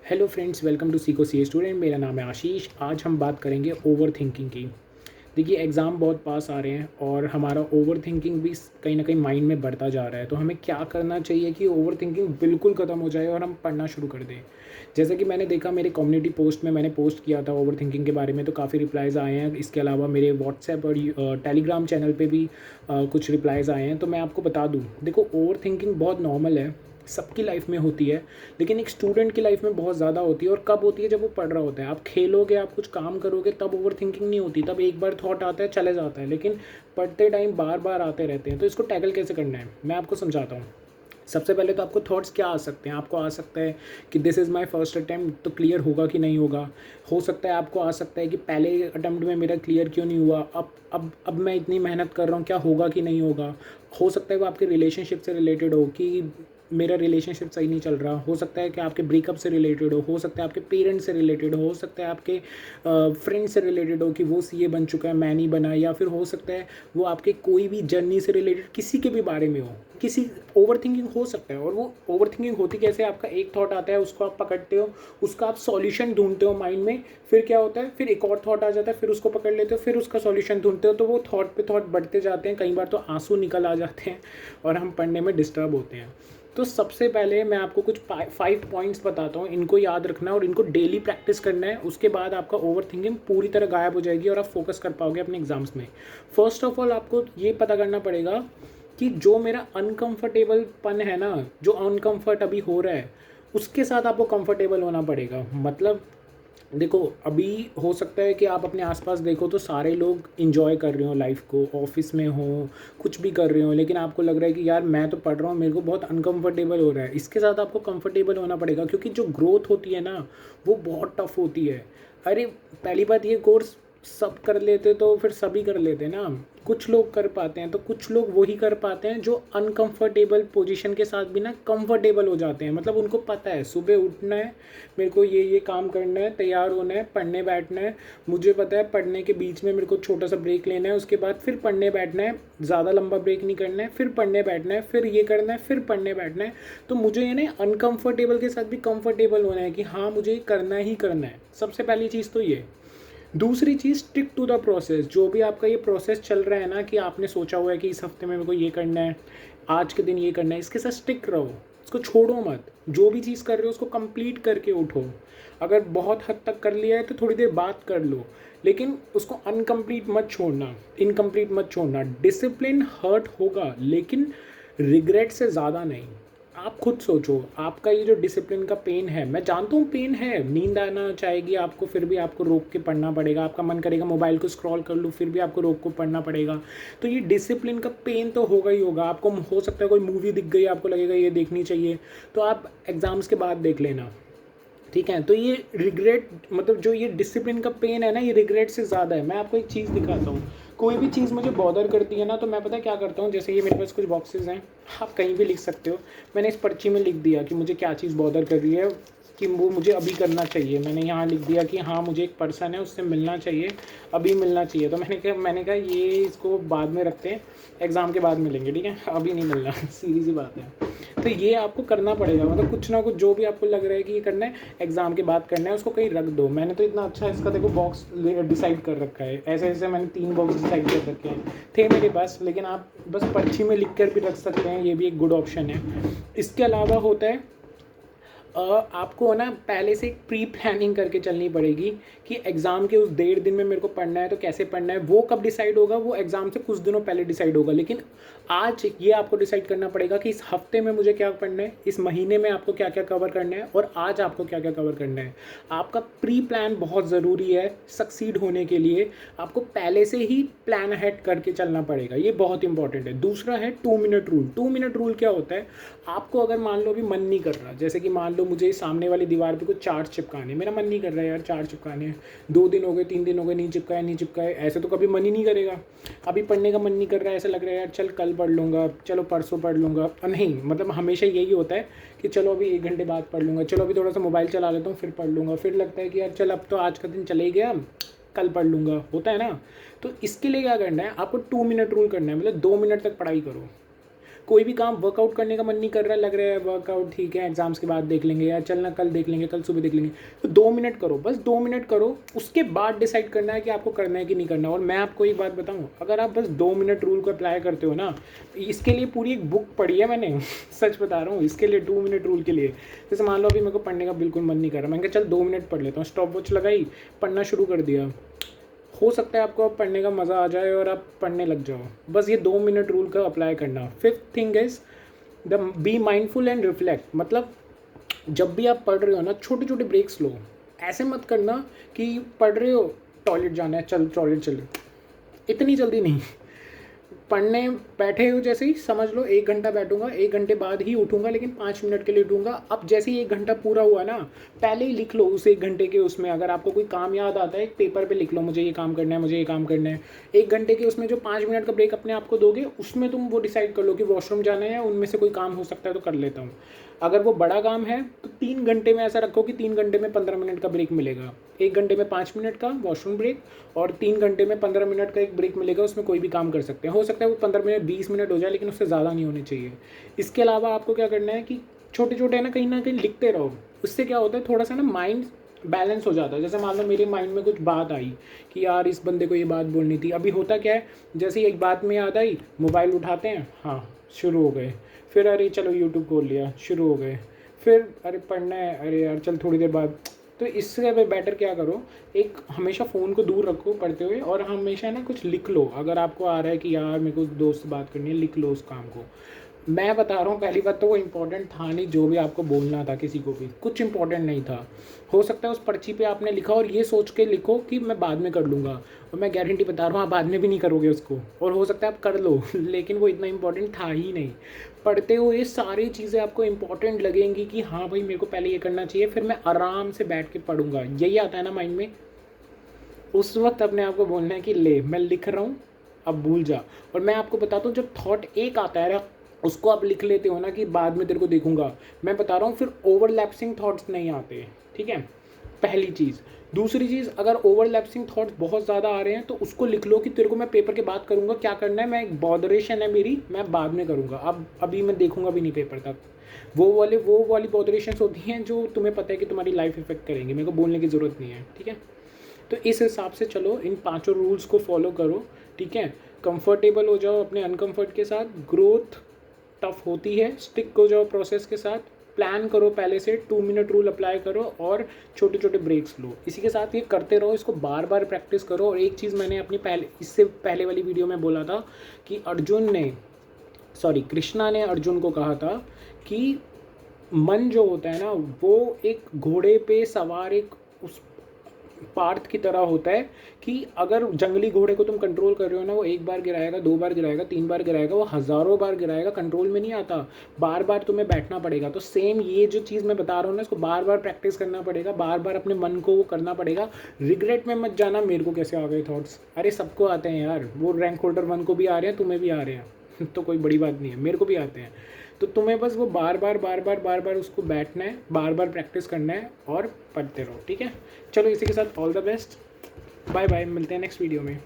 Hello friends, welcome to सीको सी student. मेरा नाम है आशीष। आज हम बात करेंगे ओवर थिंकिंग की। देखिए, एग्ज़ाम बहुत पास आ रहे हैं और हमारा ओवर थिंकिंग भी कहीं ना कहीं माइंड में बढ़ता जा रहा है। तो हमें क्या करना चाहिए कि ओवर थिंकिंग बिल्कुल ख़त्म हो जाए और हम पढ़ना शुरू कर दें। जैसे कि मैंने देखा, मेरे कम्युनिटी पोस्ट में मैंने पोस्ट किया था ओवर थिंकिंग के बारे में, तो काफ़ी रिप्लाइज़ आए हैं। इसके अलावा मेरे व्हाट्सएप और टेलीग्राम चैनल पे भी कुछ रिप्लाइज़ आए हैं। तो मैं आपको बता दूँ, देखो, ओवर थिंकिंग बहुत नॉर्मल है, सबकी लाइफ में होती है। लेकिन एक स्टूडेंट की लाइफ में बहुत ज़्यादा होती है। और कब होती है? जब वो पढ़ रहा होता है। आप खेलोगे, आप कुछ काम करोगे, तब ओवर थिंकिंग नहीं होती। तब एक बार थॉट आता है, चले जाता है। लेकिन पढ़ते टाइम बार बार आते रहते हैं। तो इसको टैकल कैसे करना है, मैं आपको समझाता हूँ। सबसे पहले तो आपको थॉट्स क्या आ सकते हैं? आपको आ सकता है कि this is my first attempt, तो क्लियर होगा कि नहीं होगा। हो सकता है आपको आ सकता है कि पहले अटेम्प्ट में मेरा क्लियर क्यों नहीं हुआ, अब मैं इतनी मेहनत कर रहा हूँ, क्या होगा कि नहीं होगा। हो सकता है वो आपके रिलेशनशिप से रिलेटेड हो कि मेरा रिलेशनशिप सही नहीं चल रहा। हो सकता है कि आपके ब्रेकअप से रिलेटेड हो सकता है आपके पेरेंट्स से रिलेटेड हो सकता है आपके फ्रेंड से रिलेटेड हो कि वो सीए बन चुका है, मैं नहीं बना। या फिर हो सकता है वो आपके कोई भी जर्नी से रिलेटेड किसी के भी बारे में हो। किसी ओवर थिंकिंग हो सकता है। और वो ओवर थिंकिंग होती कैसे? आपका एक थॉट आता है, उसको आप पकड़ते हो, उसका आप सॉल्यूशन ढूंढते हो माइंड में। फिर क्या होता है? फिर एक और थॉट आ जाता है, फिर उसको पकड़ लेते हो, फिर उसका सॉल्यूशन ढूंढते हो। तो वो थॉट पे थॉट बढ़ते जाते हैं। कई बार तो आंसू निकल आ जाते हैं और हम पढ़ने में डिस्टर्ब होते हैं। तो सबसे पहले मैं आपको कुछ 5 पॉइंट्स बताता हूँ। इनको याद रखना है और इनको डेली प्रैक्टिस करना है। उसके बाद आपका ओवर थिंकिंग पूरी तरह गायब हो जाएगी और आप फोकस कर पाओगे अपने एग्जाम्स में। फर्स्ट ऑफ ऑल, आपको ये पता करना पड़ेगा कि जो मेरा अनकंफर्टेबलपन है ना, जो अनकंफर्ट अभी हो रहा है, उसके साथ आपको कंफर्टेबल होना पड़ेगा। मतलब देखो, अभी हो सकता है कि आप अपने आसपास देखो तो सारे लोग इंजॉय कर रहे हो लाइफ को, ऑफिस में हो, कुछ भी कर रहे हो, लेकिन आपको लग रहा है कि यार मैं तो पढ़ रहा हूँ, मेरे को बहुत अनकंफर्टेबल हो रहा है। इसके साथ आपको कंफर्टेबल होना पड़ेगा, क्योंकि जो ग्रोथ होती है ना, वो बहुत टफ होती है। अरे, पहली बात, ये कोर्स सब कर लेते तो फिर सभी कर लेते ना। कुछ लोग कर पाते हैं, तो कुछ लोग वही कर पाते हैं जो अनकंफर्टेबल पोजीशन के साथ भी ना कंफर्टेबल हो जाते हैं। मतलब उनको पता है सुबह उठना है, मेरे को ये काम करना है, तैयार होना है, पढ़ने बैठना है। मुझे पता है पढ़ने के बीच में मेरे को छोटा सा ब्रेक लेना है, उसके बाद फिर पढ़ने बैठना है। ज़्यादा लंबा ब्रेक नहीं करना है, फिर पढ़ने बैठना है, फिर ये करना है, फिर पढ़ने बैठना है। तो मुझे ये ना अनकंफर्टेबल के साथ भी कंफर्टेबल होना है कि हाँ, मुझे करना ही करना है। सबसे पहली चीज़ तो ये। दूसरी चीज़, स्टिक टू द प्रोसेस। जो भी आपका ये प्रोसेस चल रहा है ना, कि आपने सोचा हुआ है कि इस हफ्ते में मेरे को ये करना है, आज के दिन ये करना है, इसके साथ स्टिक रहो। इसको छोड़ो मत। जो भी चीज़ कर रहे हो उसको कंप्लीट करके उठो। अगर बहुत हद तक कर लिया है तो थोड़ी देर बात कर लो, लेकिन उसको अनकम्प्लीट मत छोड़ना, इनकम्प्लीट मत छोड़ना। डिसिप्लिन हर्ट होगा, लेकिन रिग्रेट से ज़्यादा नहीं। आप खुद सोचो, आपका ये जो डिसिप्लिन का पेन है, मैं जानता हूँ पेन है, नींद आना चाहेगी आपको, फिर भी आपको रोक के पढ़ना पड़ेगा। आपका मन करेगा मोबाइल को स्क्रॉल कर लूँ, फिर भी आपको रोक को पढ़ना पड़ेगा। तो ये डिसिप्लिन का पेन तो होगा ही होगा। आपको हो सकता है कोई मूवी दिख गई, आपको लगेगा ये देखनी चाहिए, तो आप एग्ज़ाम्स के बाद देख लेना, ठीक है। तो ये रिग्रेट, मतलब जो ये डिसिप्लिन का पेन है ना, ये रिग्रेट से ज़्यादा है। मैं आपको एक चीज़ दिखाता हूँ। कोई भी चीज़ मुझे बॉदर करती है ना, तो मैं पता है क्या करता हूँ। जैसे ये मेरे पास कुछ बॉक्सेस हैं, आप कहीं भी लिख सकते हो। मैंने इस पर्ची में लिख दिया कि मुझे क्या चीज़ बॉदर कर रही है, कि वो मुझे अभी करना चाहिए। मैंने यहाँ लिख दिया कि हाँ, मुझे एक पर्सन है, उससे मिलना चाहिए, अभी मिलना चाहिए। तो मैंने कहा ये इसको बाद में रखते हैं, एग्ज़ाम के बाद मिलेंगे, ठीक है, अभी नहीं मिलना। सीधी सी बात है। तो ये आपको करना पड़ेगा। मतलब कुछ ना कुछ जो भी आपको लग रहा है कि ये करना है, एग्ज़ाम के बाद करना है, उसको कहीं रख दो। मैंने तो इतना अच्छा इसका देखो बॉक्स डिसाइड कर रखा है। ऐसे ऐसे मैंने 3 बॉक्स डिसाइड कर रखे हैं, थे मेरे पास। लेकिन आप बस पर्ची में लिख कर भी रख सकते हैं, ये भी एक गुड ऑप्शन है। इसके अलावा होता है, आपको ना पहले से एक प्री प्लानिंग करके चलनी पड़ेगी कि एग्ज़ाम के उस 1.5 दिन में मेरे को पढ़ना है, तो कैसे पढ़ना है। वो कब डिसाइड होगा? वो एग्ज़ाम से कुछ दिनों पहले डिसाइड होगा। लेकिन आज ये आपको डिसाइड करना पड़ेगा कि इस हफ्ते में मुझे क्या पढ़ना है, इस महीने में आपको क्या क्या कवर करना है, और आज आपको क्या क्या कवर करना है। आपका प्री प्लान बहुत ज़रूरी है सक्सीड होने के लिए। आपको पहले से ही प्लान अहेड करके चलना पड़ेगा, ये बहुत इंपॉर्टेंट है। दूसरा है 2 मिनट रूल। 2 मिनट रूल क्या होता है? आपको अगर मान लो अभी मन नहीं कर रहा, जैसे कि मान लो मुझे सामने वाली दीवार पे कुछ चार्ट चिपकाने, मेरा मन नहीं कर रहा है यार चार्ट चिपकाने हैं, 2 दिन हो गए, 3 दिन हो गए, नहीं चिपकाए, ऐसे तो कभी मन ही नहीं करेगा। अभी पढ़ने का मन नहीं कर रहा है, ऐसा लग रहा है यार चल कल पढ़ लूँगा, चलो परसों पढ़ लूँगा। नहीं, मतलब हमेशा यही होता है कि चलो अभी 1 घंटे बाद पढ़ लूँगा, चलो अभी थोड़ा सा मोबाइल चला लेता हूँ, फिर पढ़ लूँगा। फिर लगता है कि यार चल अब तो आज का दिन चले गया, कल पढ़ लूँगा, होता है ना। तो इसके लिए क्या करना है, आपको 2 मिनट रूल करना है। मतलब 2 मिनट तक पढ़ाई करो। कोई भी काम वर्कआउट करने का मन नहीं कर रहा, लग रहा है वर्कआउट ठीक है एग्ज़ाम्स के बाद देख लेंगे, या चलना कल देख लेंगे, कल सुबह देख लेंगे, तो 2 मिनट करो, बस 2 मिनट करो, उसके बाद डिसाइड करना है कि आपको करना है कि नहीं करना। और मैं आपको एक बात बताऊँ, अगर आप बस 2 मिनट रूल को अप्लाई करते हो ना, इसके लिए पूरी एक बुक पढ़ी है मैंने सच बता रहा हूँ, इसके लिए 2 मिनट रूल के लिए। जैसे मान लो अभी मेरे को पढ़ने का बिल्कुल मन नहीं कर रहा, मैंने कहा चल 2 मिनट पढ़ लेता हूँ, स्टॉप वॉच लगाई, पढ़ना शुरू कर दिया, हो सकता है आपको अब पढ़ने का मज़ा आ जाए और आप पढ़ने लग जाओ। बस ये 2 मिनट रूल का अप्लाई करना। Fifth thing is the be mindful and reflect. मतलब जब भी आप पढ़ रहे हो ना, छोटे छोटे ब्रेक्स लो। ऐसे मत करना कि पढ़ रहे हो, टॉयलेट जाना है, चल टॉयलेट चले, इतनी जल्दी नहीं। पढ़ने बैठे हो जैसे ही समझ लो 1 घंटा बैठूंगा, 1 घंटे बाद ही उठूंगा, लेकिन 5 मिनट के लिए उठूंगा। अब जैसे ही 1 घंटा पूरा हुआ ना, पहले ही लिख लो उस 1 घंटे के उसमें। अगर आपको कोई काम याद आता है, एक पेपर पे लिख लो, मुझे ये काम करना है, मुझे ये काम करना है। 1 घंटे के उसमें जो 5 मिनट का ब्रेक अपने आप को दोगे, उसमें तुम वो डिसाइड कर लो कि वॉशरूम जाना है, उनमें से कोई काम हो सकता है तो कर लेता हूँ। अगर वो बड़ा काम है तो 3 घंटे में ऐसा रखो कि 3 घंटे में 15 मिनट का ब्रेक मिलेगा। 1 घंटे में 5 मिनट का वॉशरूम ब्रेक, और 3 घंटे में 15 मिनट का एक ब्रेक मिलेगा, उसमें कोई भी काम कर सकते हैं। हो सकता है वो 15 मिनट 20 मिनट हो जाए, लेकिन उससे ज़्यादा नहीं होने चाहिए। इसके अलावा आपको क्या करना है कि छोटे छोटे है ना कहीं लिखते रहो। उससे क्या होता है, थोड़ा सा ना माइंड बैलेंस हो जाता है। जैसे मान लो मेरे माइंड में कुछ बात आई कि यार इस बंदे को ये बात बोलनी थी, अभी होता क्या है, जैसे ही एक बात में याद आई, मोबाइल उठाते हैं, हाँ शुरू हो गए, फिर अरे चलो यूट्यूब खोल लिया, शुरू हो गए, फिर अरे पढ़ना है, अरे यार चल थोड़ी देर बाद। तो इससे बेटर क्या करो, एक हमेशा फ़ोन को दूर रखो पढ़ते हुए, और हमेशा ना कुछ लिख लो। अगर आपको आ रहा है कि यार मेरे को दोस्त से बात करनी है, लिख लो उस काम को। मैं बता रहा हूँ, पहली बात तो वो इम्पोर्टेंट था नहीं, जो भी आपको बोलना था किसी को भी कुछ इम्पोर्टेंट नहीं था। हो सकता है उस पर्ची पे आपने लिखा और ये सोच के लिखो कि मैं बाद में कर लूँगा, और मैं गारंटी बता रहा हूँ आप बाद में भी नहीं करोगे उसको, और हो सकता है आप कर लो लेकिन वो इतना इम्पोर्टेंट था ही नहीं। पढ़ते हुए ये सारी चीज़ें आपको इम्पोर्टेंट लगेंगी कि हाँ भाई मेरे को पहले ये करना चाहिए, फिर मैं आराम से बैठ के पढ़ूंगा, यही आता है ना माइंड में। उस वक्त अपने आप को बोलना है कि ले मैं लिख रहा हूँ, अब भूल जा। और मैं आपको बताता हूँ, जब थॉट एक आता है ना, उसको आप लिख लेते हो ना कि बाद में तेरे को देखूंगा, मैं बता रहा हूँ फिर ओवरलैप्सिंग थॉट्स नहीं आते। ठीक है, पहली चीज़। दूसरी चीज़, अगर ओवरलैप्सिंग थॉट्स बहुत ज़्यादा आ रहे हैं तो उसको लिख लो कि तेरे को मैं पेपर के बाद करूँगा, क्या करना है, मैं एक बॉदरेशन है मेरी, मैं बाद में करूँगा, अब अभी मैं देखूँगा भी नहीं पेपर तक। वो वाली बॉदरेशंस होती हैं जो तुम्हें पता है कि तुम्हारी लाइफ इफेक्ट करेंगे, मेरे को बोलने की ज़रूरत नहीं है। ठीक है, तो इस हिसाब से चलो, इन 5 रूल्स को फॉलो करो। ठीक है, कंफर्टेबल हो जाओ अपने अनकंफर्ट के साथ, ग्रोथ टफ होती है, स्टिक हो जाओ प्रोसेस के साथ, प्लान करो पहले से, 2 मिनट रूल अप्लाई करो, और छोटे छोटे ब्रेक्स लो। इसी के साथ ये करते रहो, इसको बार बार प्रैक्टिस करो। और एक चीज़ मैंने अपनी इससे पहले वाली वीडियो में बोला था कि कृष्णा ने अर्जुन को कहा था कि मन जो होता है ना, वो एक घोड़े पे सवार एक उस पार्थ की तरह होता है कि अगर जंगली घोड़े को तुम कंट्रोल कर रहे हो ना, वो 1 बार गिराएगा, 2 बार गिराएगा, 3 बार गिराएगा, वो हज़ारों बार गिराएगा, कंट्रोल में नहीं आता, बार बार तुम्हें बैठना पड़ेगा। तो सेम ये जो चीज़ मैं बता रहा हूँ ना, इसको बार बार प्रैक्टिस करना पड़ेगा, बार बार अपने मन को वो करना पड़ेगा। रिग्रेट में मत जाना मेरे को कैसे आ गए थॉट्स, अरे सबको आते हैं यार, वो रैंक होल्डर 1 को भी आ रहे हैं, तुम्हें भी आ रहे हैं तो कोई बड़ी बात नहीं है, मेरे को भी आते हैं। तो तुम्हें बस वो बार बार उसको बैठना है, बार बार प्रैक्टिस करना है, और पढ़ते रहो। ठीक है, चलो इसी के साथ all the best, bye bye, मिलते हैं नेक्स्ट वीडियो में।